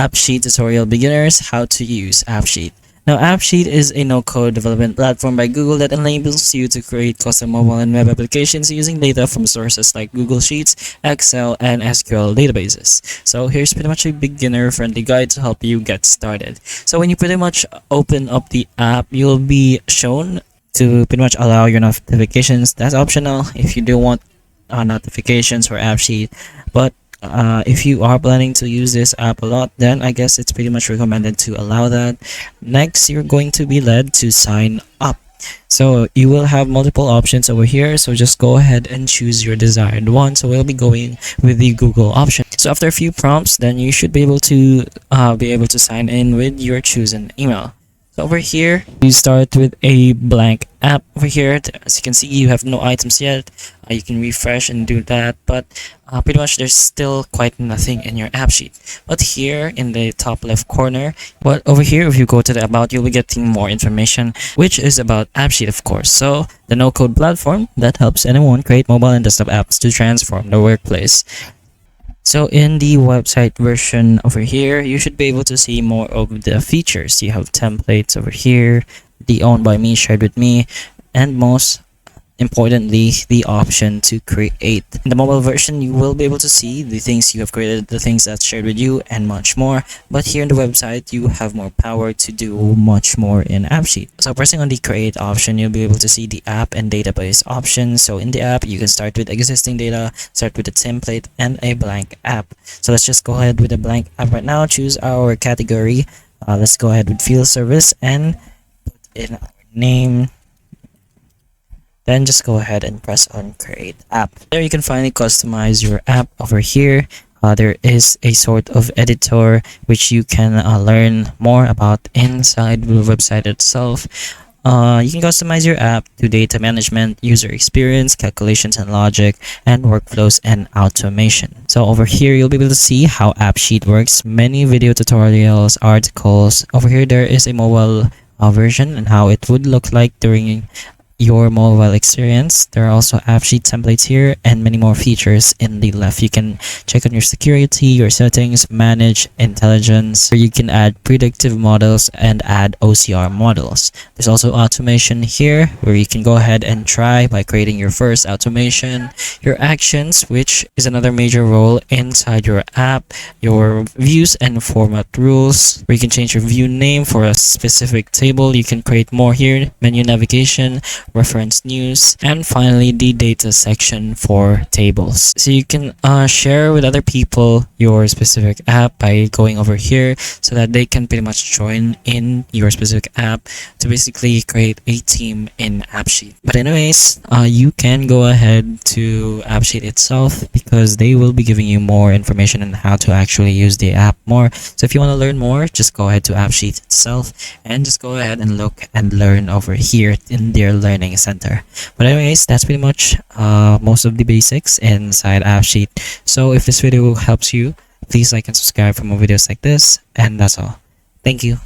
AppSheet Tutorial Beginners, How to Use AppSheet. Now, AppSheet is a no-code development platform by Google that enables you to create custom mobile and web applications using data from sources like Google Sheets, Excel, and SQL databases. So here's pretty much a beginner-friendly guide to help you get started. So when you pretty much open up the app, you'll be shown to pretty much allow your notifications. That's optional if you do want notifications for AppSheet, but if you are planning to use this app a lot, then I guess it's pretty much recommended to allow that. Next, you're going to be led to sign up. So you will have multiple options over here, so just go ahead and choose your desired one. So we'll be going with the Google option. So after a few prompts, then you should be able to sign in with your chosen email. So over here, you start with a blank app. Over here, as you can see, you have no items yet. You can refresh and do that, but pretty much there's still quite nothing in your app sheet. But here in the top left corner, but over here, if you go to the about, you'll be getting more information, which is about AppSheet, of course. So the no-code platform that helps anyone create mobile and desktop apps to transform the workplace. So in the website version over here, you should be able to see more of the features. You have templates over here, the owned by me, shared with me, and most importantly, the option to create. In the mobile version, you will be able to see the things you have created, the things that's shared with you, and much more. But here in the website, you have more power to do much more in AppSheet. So pressing on the create option, you'll be able to see the app and database options. So in the app, you can start with existing data, start with a template, and a blank app. So let's just go ahead with a blank app right now. Choose our category. Let's go ahead with field service and put in our name. Then just go ahead and press on create app. There you can finally customize your app. Over here, there is a sort of editor which you can learn more about inside the website itself. You can customize your app to data management, user experience, calculations and logic, and workflows and automation. So over here, you'll be able to see how AppSheet works, many video tutorials, articles. Over here, there is a mobile version and how it would look like during your mobile experience. There are also AppSheet templates here and many more features in the left. You can check on your security, your settings, manage intelligence, or you can add predictive models and add OCR models. There's also automation here where you can go ahead and try by creating your first automation, your actions, which is another major role inside your app, your views and format rules, where you can change your view name for a specific table. You can create more here, menu navigation, reference news, and finally the data section for tables. So you can share with other people your specific app by going over here so that they can pretty much join in your specific app to basically create a team in AppSheet. But anyways, you can go ahead to AppSheet itself because they will be giving you more information on how to actually use the app more. So if you want to learn more, just go ahead to AppSheet itself and just go ahead and look and learn over here in their learning center. But anyways, that's pretty much most of the basics inside AppSheet. So if this video helps you, please like and subscribe for more videos like this, and that's all. Thank you.